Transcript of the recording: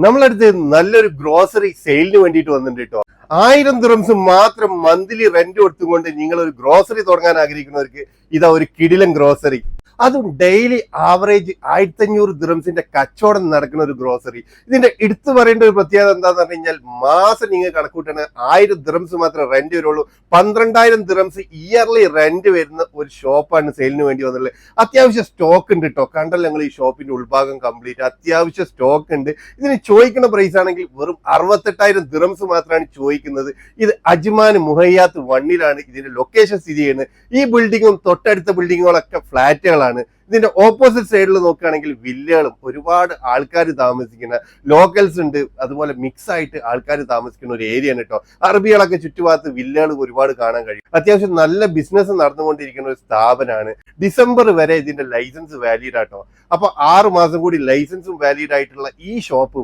നമ്മളടുത്ത് നല്ലൊരു ഗ്രോസറി സെയിലിന് വേണ്ടിയിട്ട് വന്നിട്ടുണ്ട് കേട്ടോ. 1000 ദിറംസ് മാത്രം മന്ത്ലി റെന്റ് കൊടുത്തുകൊണ്ട് നിങ്ങൾ ഒരു ഗ്രോസറി തുടങ്ങാൻ ആഗ്രഹിക്കുന്നവർക്ക് ഇതാ ഒരു കിടിലൻ ഗ്രോസറി. അതും ഡെയിലി ആവറേജ് 1500 ദിറംസിന്റെ കച്ചവടം നടക്കുന്ന ഒരു ഗ്രോസറി. ഇതിന്റെ എടുത്തു പറയേണ്ട ഒരു പ്രത്യേകത എന്താന്ന് പറഞ്ഞു കഴിഞ്ഞാൽ മാസം നിങ്ങൾ കണക്കൂട്ടാണ് 1000 ദിറംസ് മാത്രമേ റെന്റ് വരുള്ളൂ. 12000 ദിറംസ് ഇയർലി റെന്റ് വരുന്ന ഒരു ഷോപ്പാണ് സെയിലിന് വേണ്ടി വന്നുള്ളത്. അത്യാവശ്യം സ്റ്റോക്ക് ഉണ്ട് കേട്ടോ. കണ്ടല്ലോ ഞങ്ങൾ ഈ ഷോപ്പിന്റെ ഉൾഭാഗം കംപ്ലീറ്റ് അത്യാവശ്യം സ്റ്റോക്ക് ഉണ്ട്. ഇതിന് ചോദിക്കുന്ന പ്രൈസ് ആണെങ്കിൽ വെറും 68,000 ദിറംസ് മാത്രമാണ് ചോദിക്കുന്നത്. ഇത് അജ്മാൻ മുഹയ്യാത്ത് 1-ലാണ് ഇതിന്റെ ലൊക്കേഷൻ സ്ഥിതി ചെയ്യുന്നത്. ഈ ബിൽഡിങ്ങും തൊട്ടടുത്ത ബിൽഡിങ്ങുകളൊക്കെ ഫ്ലാറ്റുകളാണ്. ഇതിന്റെ ഓപ്പോസിറ്റ് സൈഡിൽ നോക്കുകയാണെങ്കിൽ വില്ലകളും ഒരുപാട് ആൾക്കാർ താമസിക്കുന്ന ലോക്കൽസ് ഉണ്ട്. അതുപോലെ മിക്സ് ആയിട്ട് ആൾക്കാർ താമസിക്കുന്ന ഒരു ഏരിയയാണ് കേട്ടോ. അറബികളൊക്കെ ചുറ്റുഭാഗത്ത് വില്ലകൾ ഒരുപാട് കാണാൻ കഴിയും. അത്യാവശ്യം നല്ല ബിസിനസ് നടന്നുകൊണ്ടിരിക്കുന്ന ഒരു സ്ഥാപനമാണ്. ഡിസംബർ വരെ ഇതിന്റെ ലൈസൻസ് വാലിഡ് ആട്ടോ. അപ്പൊ 6 മാസം കൂടി ലൈസൻസും വാലിഡ് ആയിട്ടുള്ള ഈ ഷോപ്പ്